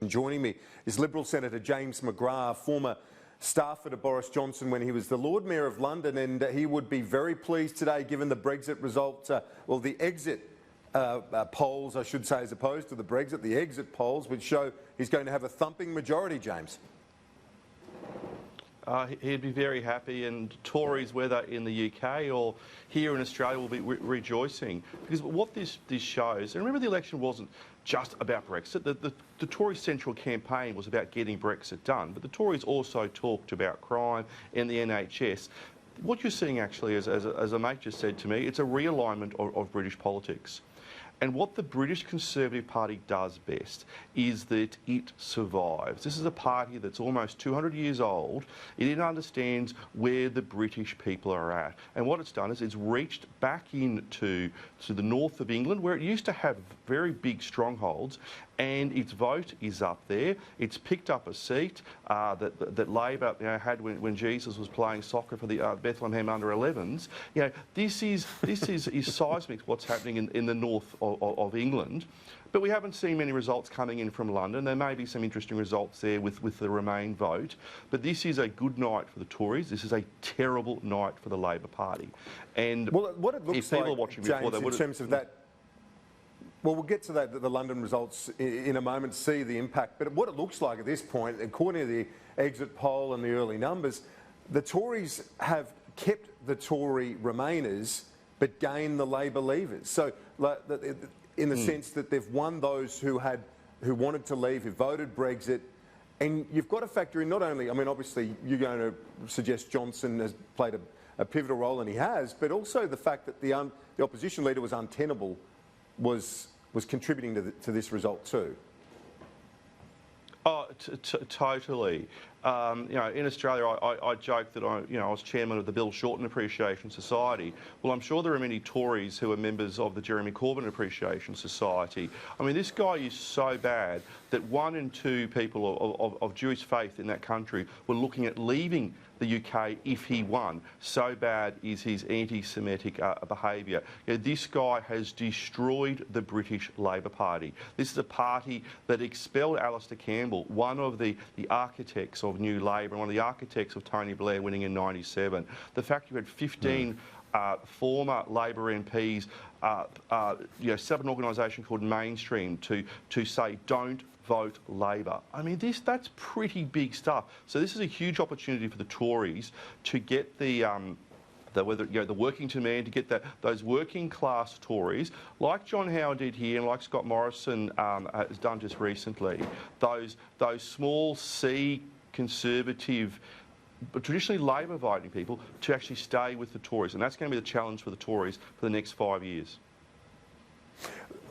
Joining me is Liberal Senator James McGrath, former staffer to Boris Johnson when he was the Lord Mayor of London, and he would be very pleased today given the Brexit result, well, the exit polls, I should say, as opposed to the Brexit, the exit polls, which show he's going to have a thumping majority, James. He'd be very happy, and Tories, whether in the UK or here in Australia, will be rejoicing. Because what this shows, and remember the election wasn't just about Brexit, the Tory central campaign was about getting Brexit done, but the Tories also talked about crime and the NHS. What you're seeing actually, as a mate just said to me, it's a realignment of British politics. And what the British Conservative Party does best is that it survives. This is a party that's almost 200 years old. It understands where the British people are at. And what it's done is it's reached back into the north of England, where it used to have very big strongholds, and its vote is up there. It's picked up a seat that Labor had when Jesus was playing soccer for the Bethlehem under-11s. This is seismic what's happening in the north of England. But we haven't seen many results coming in from London. There may be some interesting results there with the Remain vote. But this is a good night for the Tories. This is a terrible night for the Labor Party. And well, what it looks if people like, are watching James, before, they would in terms of that. Well, we'll get to that, the London results in a moment, see the impact. But what it looks like at this point, according to the exit poll and the early numbers, the Tories have kept the Tory Remainers but gained the Labor leavers. So, in the sense that they've won those who wanted to leave, who voted Brexit. And you've got to factor in not only, I mean, obviously you're going to suggest Johnson has played a pivotal role, and he has, but also the fact that the opposition leader was untenable was contributing to this result too. Oh, totally. In Australia, I joke that I was chairman of the Bill Shorten Appreciation Society. Well, I'm sure there are many Tories who are members of the Jeremy Corbyn Appreciation Society. I mean, this guy is so bad that 1 in 2 people of Jewish faith in that country were looking at leaving the UK if he won. So bad is his anti-Semitic behaviour. This guy has destroyed the British Labor Party. This is a party that expelled Alistair Campbell, one of the architects of New Labor, and one of the architects of Tony Blair winning in '97. The fact you had 15 former Labor MPs set up an organisation called Mainstream to say don't vote Labor. I mean, that's pretty big stuff. So this is a huge opportunity for the Tories to get the working demand, to get those working class Tories, like John Howard did here and like Scott Morrison has done just recently, those small C conservative, but traditionally Labor voting people, to actually stay with the Tories. And that's going to be the challenge for the Tories for the next 5 years.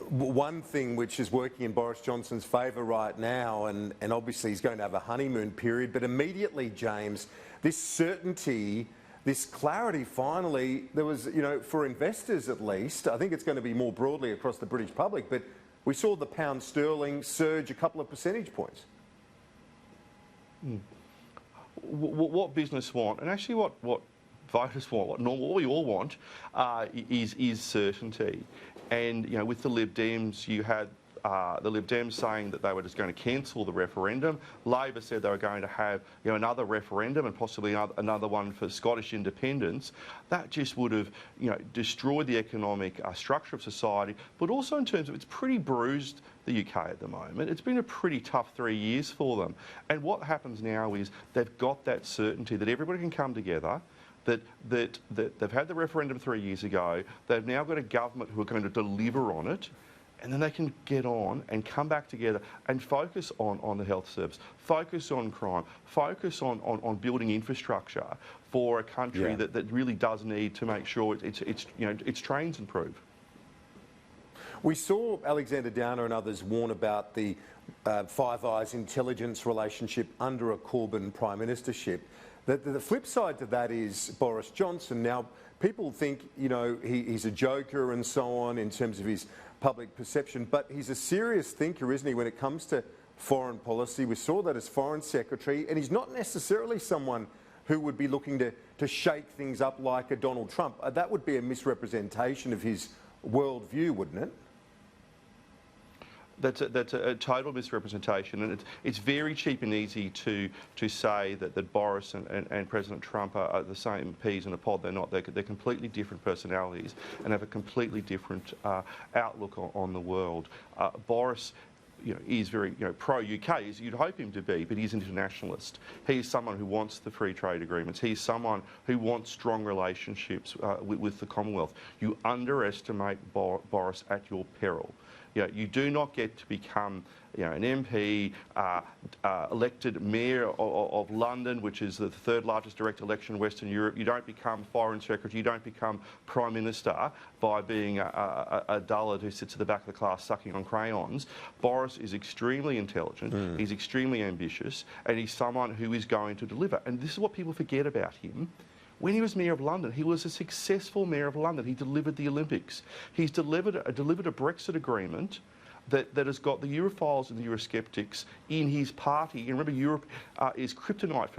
One thing which is working in Boris Johnson's favour right now, and obviously he's going to have a honeymoon period, but immediately, James, this certainty, this clarity finally, there was, for investors at least, I think it's going to be more broadly across the British public, but we saw the pound sterling surge a couple of percentage points. What business want, and actually what voters want, what we all want, is certainty. And with the Lib Dems, you had the Lib Dems saying that they were just going to cancel the referendum. Labor said they were going to have another referendum and possibly another one for Scottish independence. That just would have destroyed the economic structure of society, but also in terms of it's pretty bruised the UK at the moment. It's been a pretty tough 3 years for them. And what happens now is they've got that certainty that everybody can come together, that they've had the referendum 3 years ago, they've now got a government who are going to deliver on it, and then they can get on and come back together and focus on the health service, focus on crime, focus on building infrastructure for a country that really does need to make sure its trains improve. We saw Alexander Downer and others warn about the Five Eyes intelligence relationship under a Corbyn prime ministership. The flip side to that is Boris Johnson. Now, people think, he's a joker and so on in terms of his public perception, but he's a serious thinker, isn't he, when it comes to foreign policy? We saw that as Foreign Secretary, and he's not necessarily someone who would be looking to shake things up like a Donald Trump. That would be a misrepresentation of his worldview, wouldn't it? That's a total misrepresentation, and it's very cheap and easy to say that Boris and President Trump are the same peas in a pod. They're not. They're completely different personalities and have a completely different outlook on the world. Boris, is very pro-UK, as you'd hope him to be, but he's an internationalist. He's someone who wants the free trade agreements. He's someone who wants strong relationships with the Commonwealth. You underestimate Boris at your peril. You do not get to become an MP, elected Mayor of London, which is the third largest direct election in Western Europe. You don't become Foreign Secretary. You don't become Prime Minister by being a dullard who sits at the back of the class sucking on crayons. Boris is extremely intelligent, he's extremely ambitious, and he's someone who is going to deliver. And this is what people forget about him. When he was Mayor of London, he was a successful Mayor of London. He delivered the Olympics. He's delivered a Brexit agreement that has got the Europhiles and the Eurosceptics in his party. And remember, Europe is kryptonite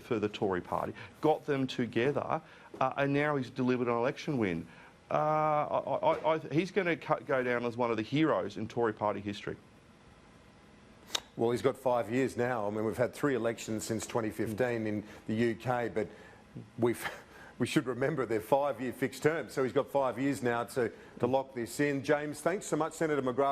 for the Tory party. Got them together, and now he's delivered an election win. He's going to go down as one of the heroes in Tory party history. Well, he's got 5 years now. I mean, we've had 3 elections since 2015 in the UK, but we should remember they're 5-year fixed terms, so he's got 5 years now to lock this in. James, thanks so much, Senator McGrath.